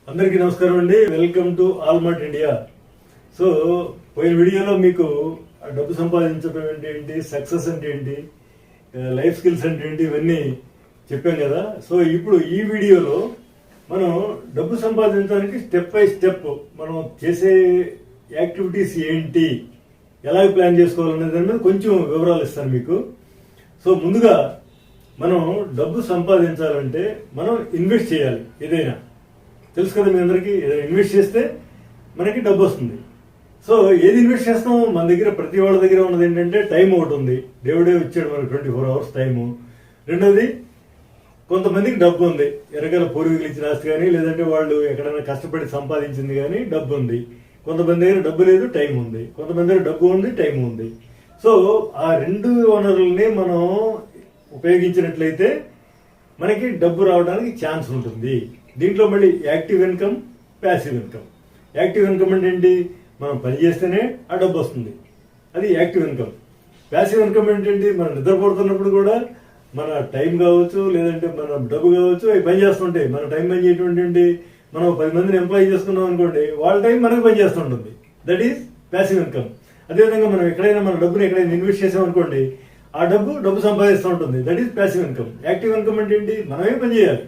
అందరికీ నమస్కారం అండి. Welcome to Allmart India. So పోయిన వీడియోలో మీకు డబ్బు సంపాదించడం అంటే ఏంటి, సక్సెస్ అంటే ఏంటి, లైఫ్ స్కిల్స్ అంటే ఏంటి, ఇవన్నీ చెప్పాం కదా. సో ఇప్పుడు ఈ వీడియోలో మనం డబ్బు సంపాదించడానికి స్టెప్ బై స్టెప్ మనం చేసే యాక్టివిటీస్ ఏంటి, ఎలా ప్లాన్ చేసుకోవాలనే దాని మీద కొంచెం వివరాలు ఇస్తాను మీకు. సో ముందుగా మనం డబ్బు సంపాదించాలంటే మనం ఇన్వెస్ట్ చేయాలి. ఏదైనా తెలుసు కదా మీ అందరికీ, ఏదైనా ఇన్వెస్ట్ చేస్తే మనకి డబ్బు వస్తుంది. సో ఏది ఇన్వెస్ట్ చేస్తాం, మన దగ్గర ప్రతి వాళ్ళ దగ్గర ఉన్నది ఏంటంటే టైం ఒకటి ఉంది. దేవుడే ఇచ్చాడు మనకి 24 hours టైము. రెండోది కొంతమందికి డబ్బు ఉంది, ఎరగల పూర్వీకులు ఇచ్చిన ఆస్తి కానీ, లేదంటే వాళ్ళు ఎక్కడైనా కష్టపడి సంపాదించింది కానీ డబ్బు ఉంది. కొంతమంది దగ్గర డబ్బు లేదు, టైం ఉంది. కొంతమంది దగ్గర డబ్బు ఉంది, టైం ఉంది. సో ఆ రెండు వనరుల్ని మనం ఉపయోగించినట్లయితే మనకి డబ్బు రావడానికి ఛాన్స్ ఉంటుంది. దీంట్లో మళ్ళీ active income, passive income. Active income అంటే ఏంటి, మనం పని చేస్తేనే ఆ డబ్బు వస్తుంది, అది యాక్టివ్ ఇన్కమ్. ప్యాసివ్ ఇన్కమ్ ఏంటంటే మనం నిద్రపోతున్నప్పుడు కూడా మన టైం కావచ్చు, లేదంటే మన డబ్బు కావచ్చు, అవి పని చేస్తుంటాయి. మన టైం పని చేయటువంటి మనం 10 మందిని ఎంప్లాయ్ చేసుకున్నాం అనుకోండి, వాళ్ళ టైం మనకు పని చేస్తుంటుంది. That is passive income. అదేవిధంగా మనం ఎక్కడైనా మన డబ్బుని ఎక్కడైనా ఇన్వెస్ట్ చేసాం అనుకోండి, ఆ డబ్బు సంపాదిస్తూ ఉంటుంది. That is passive income. Active income అంటే ఏంటి, మనమే పని చేయాలి.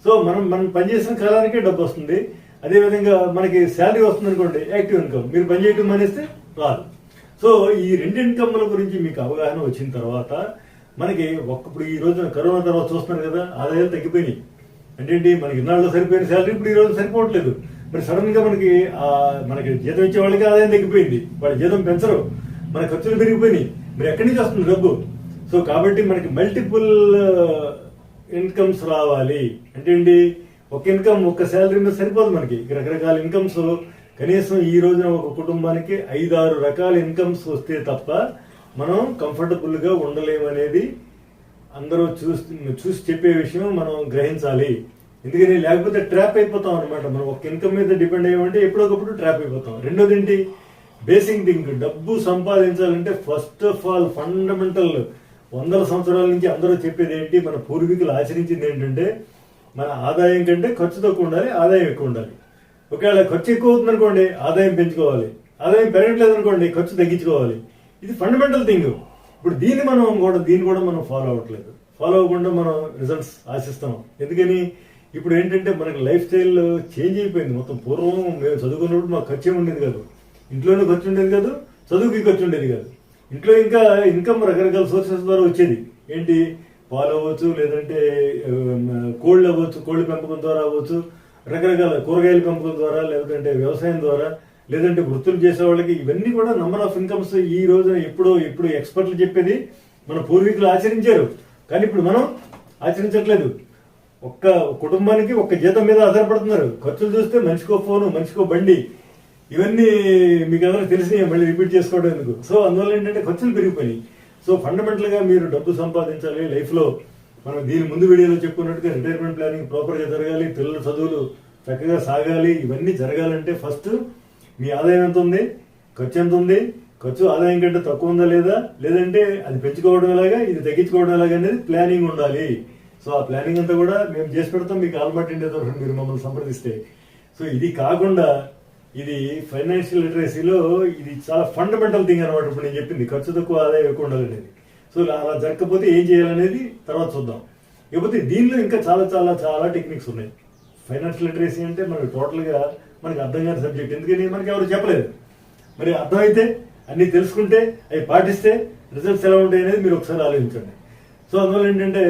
సో మనం పనిచేసిన కాలానికే డబ్బు వస్తుంది. అదేవిధంగా మనకి శాలరీ వస్తుంది అనుకోండి, యాక్టివ్ ఇన్కమ్. మీరు పని చేయటం మానేస్తే రాదు. సో ఈ రెండు ఇన్కమ్ల గురించి మీకు అవగాహన వచ్చిన తర్వాత మనకి ఇప్పుడు ఈ రోజున కరోనా తర్వాత చూస్తున్నారు కదా, ఆదాయాలు తగ్గిపోయినాయి. అంటే ఏంటి, మనకి ఇన్నాళ్ళు సరిపోయిన శాలరీ ఇప్పుడు ఈ రోజు సరిపోవట్లేదు. మరి సడన్ గా మనకి జీతం ఇచ్చే వాళ్ళకి ఆదాయం తగ్గిపోయింది, వాళ్ళ జీతం పెంచరు, మన ఖర్చులు పెరిగిపోయినాయి. మరి ఎక్కడి నుంచి వస్తుంది డబ్బు? సో కాబట్టి మనకి మల్టిపుల్ ఇన్కమ్స్ రావాలి. అంటే ఏంటి, ఒక ఇన్కమ్ ఒక శాలరీ మీద సరిపోదు. మనకి రకరకాల ఇన్కమ్స్, కనీసం ఈ రోజున ఒక కుటుంబానికి 5-6 రకాల ఇన్కమ్స్ వస్తే తప్ప మనం కంఫర్టబుల్ గా ఉండలేమనేది అందరూ చూసి చెప్పే విషయం మనం గ్రహించాలి. ఎందుకని, లేకపోతే ట్రాప్ అయిపోతాం అనమాట. మనం ఒక ఇన్కమ్ మీద డిపెండ్ అయ్యామంటే ఎప్పుడొకప్పుడు ట్రాప్ అయిపోతాం. రెండోది ఏంటి, బేసిక్ థింగ్, డబ్బు సంపాదించాలంటే ఫస్ట్ ఆఫ్ ఆల్ ఫండమెంటల్ 100 సంవత్సరాల నుంచి అందరూ చెప్పేది ఏంటి, మన పూర్వీకులు ఆచరించింది ఏంటంటే, మన ఆదాయం కంటే ఖర్చు తక్కువ ఉండాలి, ఆదాయం ఎక్కువ ఉండాలి. ఒకవేళ ఖర్చు ఎక్కువ అవుతుంది అనుకోండి, ఆదాయం పెంచుకోవాలి. ఆదాయం పెరగట్లేదు అనుకోండి, ఖర్చు తగ్గించుకోవాలి. ఇది ఫండమెంటల్ థింగ్. ఇప్పుడు దీన్ని కూడా మనం ఫాలో అవ్వట్లేదు. ఫాలో అవ్వకుండా మనం రిజల్ట్స్ ఆశిస్తాం. ఎందుకని, ఇప్పుడు ఏంటంటే మనకి లైఫ్ స్టైల్ చేంజ్ అయిపోయింది మొత్తం. పూర్వం మేము చదువుకున్నప్పుడు మాకు ఖర్చు ఉండేది కాదు, ఇంట్లోనే ఖర్చు ఉండేది కాదు, చదువుకి ఖర్చు ఉండేది కాదు. ఇంట్లో ఇంకా ఇన్కమ్ రకరకాల సోర్సెస్ ద్వారా వచ్చేది. ఏంటి, పాలు అవ్వచ్చు, లేదంటే కోళ్ళు అవ్వచ్చు, కోళ్ళ పెంపకం ద్వారా అవ్వచ్చు, రకరకాల కూరగాయల పెంపకం ద్వారా, లేదంటే వ్యవసాయం ద్వారా, లేదంటే వృత్తులు చేసే వాళ్ళకి. ఇవన్నీ కూడా నంబర్ ఆఫ్ ఇన్కమ్స్. ఈ రోజున ఇప్పుడు ఎక్స్పర్ట్లు చెప్పేది మన పూర్వీకులు ఆచరించారు, కానీ ఇప్పుడు మనం ఆచరించట్లేదు. ఒక్క కుటుంబానికి ఒక్క జీతం మీద ఆధారపడుతున్నారు. ఖర్చులు చూస్తే మనిషికో ఫోను, మనిషికో బండి, ఇవన్నీ మీకు అందరూ తెలిసి మళ్ళీ రిపీట్ చేసుకోవడం ఎందుకు. సో అందువల్ల ఏంటంటే ఖర్చులు పెరిగిపోయినాయి. సో ఫండమెంటల్ గా మీరు డబ్బు సంపాదించాలి లైఫ్ లో. మనం దీని ముందు వీడియోలో చెప్పుకున్నట్టుగా రిటైర్మెంట్ ప్లానింగ్ ప్రాపర్ గా జరగాలి, పిల్లల చదువులు చక్కగా సాగాలి. ఇవన్నీ జరగాలంటే ఫస్ట్ మీ ఆదాయం ఎంత ఉంది, ఖర్చు ఎంత ఉంది, ఖర్చు ఆదాయం కంటే తక్కువ ఉందా లేదా, లేదంటే అది పెంచుకోవడం ఎలాగా, ఇది తగ్గించుకోవడం ఎలాగా అనేది ప్లానింగ్ ఉండాలి. సో ఆ ప్లానింగ్ అంతా కూడా మేము చేసి పెడతాం మీకు ఆల్మార్ట్ ఇండియా తరఫున, మీరు మమ్మల్ని సంప్రదిస్తే. సో ఇది కాకుండా ఇది ఫైనాన్షియల్ లిటరసీలో ఇది చాలా ఫండమెంటల్ థింగ్ అనమాట. ఇప్పుడు నేను చెప్పింది ఖర్చు తక్కువ ఆదాయం ఎక్కువ ఉండాలనేది. సో అలా జరగకపోతే ఏం చేయాలనేది తర్వాత చూద్దాం. ఇకపోతే దీనిలో ఇంకా చాలా చాలా చాలా టెక్నిక్స్ ఉన్నాయి. ఫైనాన్షియల్ లిటరసీ అంటే మనకి టోటల్గా మనకి అర్థం కాని సబ్జెక్ట్. ఎందుకని మనకి ఎవరు చెప్పలేదు. మరి అర్థమైతే, అన్ని తెలుసుకుంటే, అవి పాటిస్తే రిజల్ట్స్ ఎలా ఉంటాయి అనేది మీరు ఒకసారి ఆలోచించండి. సో అందువల్ల ఏంటంటే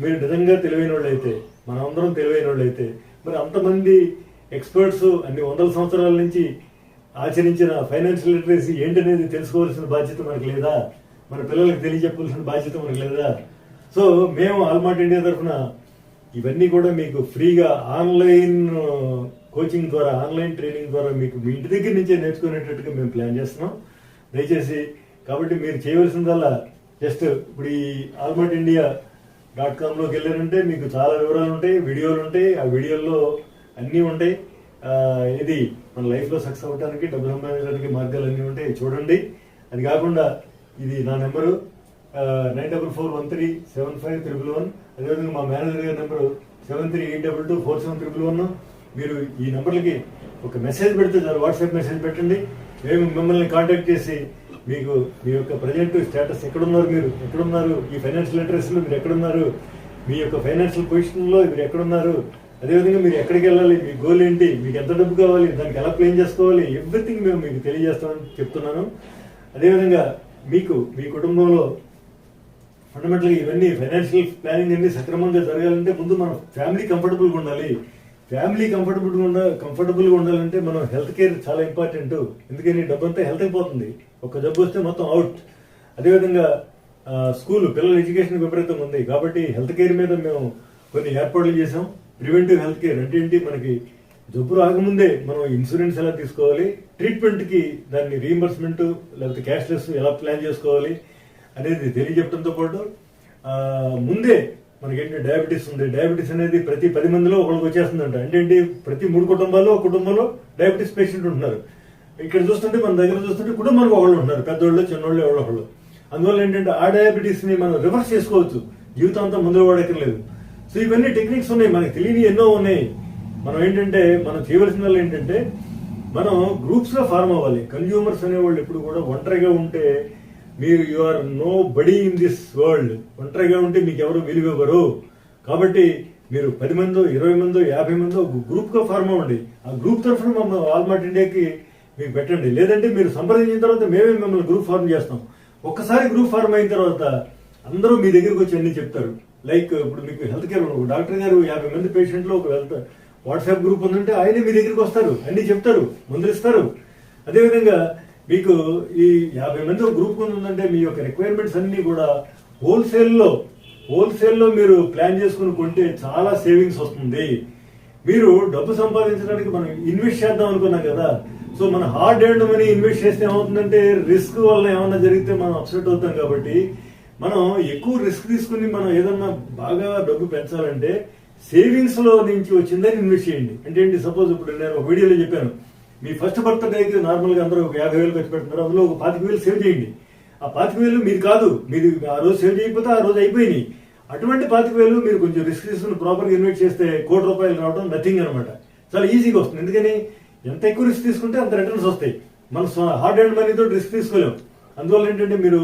మీరు నిజంగా తెలివైన వాళ్ళు అయితే, మనం అందరం తెలివైన వాళ్ళు అయితే, మరి అంతమంది ఎక్స్పర్ట్స్ అన్ని 100 సంవత్సరాల నుంచి ఆచరించిన ఫైనాన్షియల్ లిటరసీ ఏంటనేది తెలుసుకోవాల్సిన బాధ్యత మనకు లేదా? మన పిల్లలకు తెలియజెప్పాల్సిన బాధ్యత మనకు లేదా? సో మేము ఆల్మార్ట్ ఇండియా తరఫున ఇవన్నీ కూడా మీకు ఫ్రీగా ఆన్లైన్ కోచింగ్ ద్వారా, ఆన్లైన్ ట్రైనింగ్ ద్వారా మీకు మీ ఇంటి దగ్గర నుంచే నేర్చుకునేటట్టుగా మేము ప్లాన్ చేస్తున్నాం. దయచేసి కాబట్టి మీరు చేయవలసిందల్లా జస్ట్ ఇప్పుడు ఈ almartindia.com లోకి వెళ్ళారంటే మీకు చాలా వివరాలు ఉంటాయి, వీడియోలు ఉంటాయి. ఆ వీడియోల్లో అన్నీ ఉంటాయి. ఇది మన లైఫ్లో సక్సెస్ అవ్వడానికి, డబ్బు సంపాదించడానికి మార్గాలు అన్నీ ఉంటాయి, చూడండి. అది కాకుండా ఇది నా నెంబరు, 9441375111. అదేవిధంగా మా మేనేజర్ గారి నెంబరు 7382247111. మీరు ఈ నెంబర్లకి ఒక మెసేజ్ పెడితే చాలు, వాట్సాప్ మెసేజ్ పెట్టండి. మేము మిమ్మల్ని కాంటాక్ట్ చేసి మీకు మీ యొక్క ప్రజెంట్ స్టేటస్ ఎక్కడున్నారు, ఈ ఫైనాన్షియల్ లిటరసీలో మీరు ఎక్కడున్నారు, మీ యొక్క ఫైనాన్షియల్ పొజిషన్లో మీరు ఎక్కడున్నారు, అదేవిధంగా మీరు ఎక్కడికి వెళ్ళాలి, మీ గోల్ ఏంటి, మీకు ఎంత డబ్బు కావాలి, దానికి ఎలా ప్లాన్ చేసుకోవాలి, ఎవ్రీథింగ్ మేము మీకు తెలియజేస్తామని చెప్తున్నాను. అదేవిధంగా మీకు మీ కుటుంబంలో ఫండమెంటల్గా ఇవన్నీ ఫైనాన్షియల్ ప్లానింగ్ అన్ని సక్రమంగా జరగాలంటే ముందు మనం ఫ్యామిలీ కంఫర్టబుల్గా ఉండాలి. ఫ్యామిలీ కంఫర్టబుల్గా ఉండాలంటే మనం హెల్త్ కేర్ చాలా ఇంపార్టెంట్. ఎందుకని డబ్బు అంతా హెల్త్ అయిపోతుంది, ఒక జబ్బు వస్తే మొత్తం అవుట్. అదేవిధంగా స్కూల్ పిల్లల ఎడ్యుకేషన్ విపరీతంగా ఉంది కాబట్టి హెల్త్ కేర్ మీద మేము కొన్ని ఏర్పాట్లు చేసాం. ప్రివెంటివ్ హెల్త్ కేర్ అంటే ఏంటి, మనకి జబ్బు రాకముందే మనం ఇన్సూరెన్స్ ఎలా తీసుకోవాలి, ట్రీట్మెంట్కి దాన్ని రీయింబర్స్మెంట్ లేకపోతే క్యాష్లెస్ ఎలా ప్లాన్ చేసుకోవాలి అనేది తెలియజెప్పడంతో పాటు ముందే మనకేంటి డయాబెటీస్ ఉంది. డయాబెటీస్ అనేది ప్రతి 10 మందిలో ఒకరికి వచ్చేస్తుందంట. అంటే ఏంటి, ప్రతి 3 కుటుంబాల్లో ఒక కుటుంబంలో డయాబెటీస్ పేషెంట్ ఉంటున్నారు. ఇక్కడ చూస్తుంటే మన దగ్గర చూస్తుంటే కుటుంబానికి ఒకళ్ళు ఉంటున్నారు, పెద్దోళ్ళు చిన్నోళ్ళు ఎవరొకళ్ళు. అందువల్ల ఏంటంటే ఆ డయాబెటీస్ ని మనం రివర్స్ చేసుకోవచ్చు, జీవితం అంతా ముందు వాడక్కర్లేదు. సో ఇవన్నీ టెక్నిక్స్ ఉన్నాయి, మనకి తెలియని ఎన్నో ఉన్నాయి. మనం ఏంటంటే మనం చేయవలసిన వాళ్ళు ఏంటంటే మనం గ్రూప్స్ గా ఫార్మ్ అవ్వాలి. కన్జ్యూమర్స్ అనేవాళ్ళు ఎప్పుడు కూడా ఒంటరిగా ఉంటే మీరు you are nobody in this world. ఒంటరిగా ఉంటే మీకు ఎవరు విలువ ఇవ్వరు. కాబట్టి మీరు 10 మందో 20 మందో 50 మందో గ్రూప్ గా ఫార్మ్ అవ్వండి. ఆ గ్రూప్ తరఫున మమ్మల్ని ఆల్మార్ట్ ఇండియాకి మీకు పెట్టండి. లేదంటే మీరు సంప్రదించిన తర్వాత మేమే మిమ్మల్ని గ్రూప్ ఫార్మ్ చేస్తాం. ఒక్కసారి గ్రూప్ ఫార్మ్ అయిన తర్వాత అందరూ మీ దగ్గరికి వచ్చి అన్ని చెప్తారు. లైక్ ఇప్పుడు మీకు హెల్త్ కేర్ డాక్టర్ గారు 50 మంది పేషెంట్లు ఒక హెల్త్ వాట్సాప్ గ్రూప్ ఉందంటే ఆయనే మీ దగ్గరికి వస్తారు, అన్ని చెప్తారు, మందులు ఇస్తారు. అదేవిధంగా మీకు ఈ 50 మంది గ్రూప్ ఉందంటే మీ యొక్క రిక్వైర్మెంట్స్ అన్ని కూడా హోల్సేల్లో మీరు ప్లాన్ చేసుకుని కొంటే చాలా సేవింగ్స్ వస్తుంది. మీరు డబ్బు సంపాదించడానికి మనం ఇన్వెస్ట్ చేద్దాం అనుకున్నాం కదా. సో మన హార్డ్ ఎర్న్డ్ మనీ ఇన్వెస్ట్ చేస్తే ఏమవుతుందంటే రిస్క్ వల్ల ఏమన్నా జరిగితే మనం అప్సెట్ అవుతాం. కాబట్టి మనం ఎక్కువ రిస్క్ తీసుకుని మనం ఏదన్నా బాగా డబ్బు పెంచాలంటే సేవింగ్స్ లో నుంచి వచ్చిందని ఇన్వెస్ట్ చేయండి. అంటే ఏంటి, సపోజ్ ఇప్పుడు నేను ఒక వీడియోలో చెప్పాను, మీ ఫస్ట్ బర్త్డేకి నార్మల్ గా అందరూ ఒక 50,000 ఖర్చు పెడుతున్నారు, అందులో ఒక 25,000 సేవ్ చేయండి. ఆ 25,000 మీరు కాదు, మీరు ఆ రోజు సేవ్ చేయకపోతే ఆ రోజు అయిపోయినాయి. అటువంటి 25,000 మీరు కొంచెం రిస్క్ తీసుకుని ప్రాపర్ గా ఇన్వెస్ట్ చేస్తే ₹1,00,00,000 రావడం నథింగ్ అనమాట. చాలా ఈజీగా వస్తుంది. ఎందుకని ఎంత ఎక్కువ రిస్క్ తీసుకుంటే అంత రిటర్న్స్ వస్తాయి. మనం హార్డ్ అండ్ మనీతో రిస్క్ తీసుకోలేం. అందువల్ల ఏంటంటే మీరు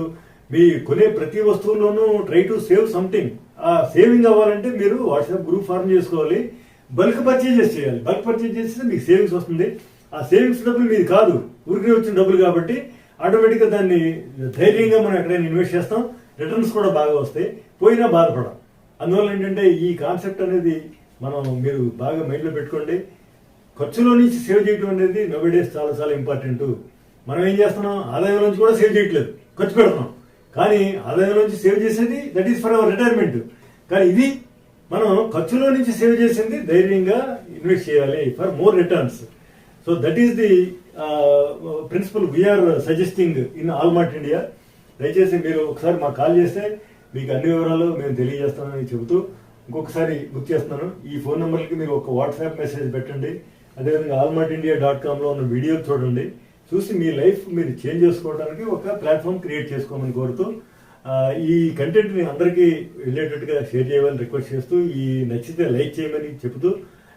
మీ కొనే ప్రతి వస్తువులోనూ ట్రై టు సేవ్ సంథింగ్. ఆ సేవింగ్ అవ్వాలంటే మీరు వాట్సాప్ గ్రూప్ ఫార్మ్ చేసుకోవాలి, బల్క్ పర్చేజెస్ చేయాలి. బల్క్ పర్చేజ్ చేస్తే మీకు సేవింగ్స్ వస్తుంది. ఆ సేవింగ్స్ డబ్బులు మీది కాదు, ఊరికే వచ్చిన డబ్బులు కాబట్టి ఆటోమేటిక్ గా దాన్ని ధైర్యంగా మనం ఎక్కడైనా ఇన్వెస్ట్ చేస్తాం, రిటర్న్స్ కూడా బాగా వస్తాయి, పోయినా బాధపడం. అందువల్ల ఏంటంటే ఈ కాన్సెప్ట్ అనేది మీరు బాగా మైండ్ లో పెట్టుకోండి. ఖర్చులో నుంచి సేవ్ చేయడం అనేది నోవేడేస్ చాలా చాలా ఇంపార్టెంట్. మనం ఏం చేస్తున్నాం, ఆదాయం నుంచి కూడా సేవ్ చేయట్లేదు, ఖర్చు పెడుతున్నాం. కానీ ఆదాయం నుంచి సేవ్ చేసేది that is for hour retirement. కానీ ఇది మనం ఖర్చులో నుంచి సేవ్ చేసింది ధైర్యంగా ఇన్వెస్ట్ చేయాలి for more returns. So that is the principle we're suggesting in Allmart India. దయచేసి మీరు ఒకసారి మాకు కాల్ చేస్తే మీకు అన్ని వివరాలు మేము తెలియజేస్తామని చెబుతూ ఇంకొకసారి గుర్తు చేస్తున్నాను, ఈ ఫోన్ నెంబర్కి మీరు ఒక వాట్సాప్ మెసేజ్ పెట్టండి. అదేవిధంగా almartindia.com లో ఉన్న వీడియో చూడండి, చూసి మీ లైఫ్ మీరు చేంజ్ చేసుకోవడానికి ఒక ప్లాట్ఫామ్ క్రియేట్ చేసుకోమని కోరుతూ ఈ కంటెంట్ ని అందరికీ రిలేటెడ్ గా షేర్ చేయాలని రిక్వెస్ట్ చేస్తూ, ఈ నచ్చితే లైక్ చేయమని చెబుతూ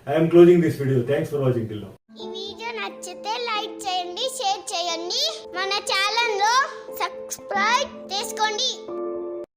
I'm closing this video. Thanks for watching till now. ఈ వీడియో నచ్చితే లైక్ చేయండి, షేర్ చేయండి, మన ఛానల్ లో సబ్స్క్రైబ్ చేసుకోండి.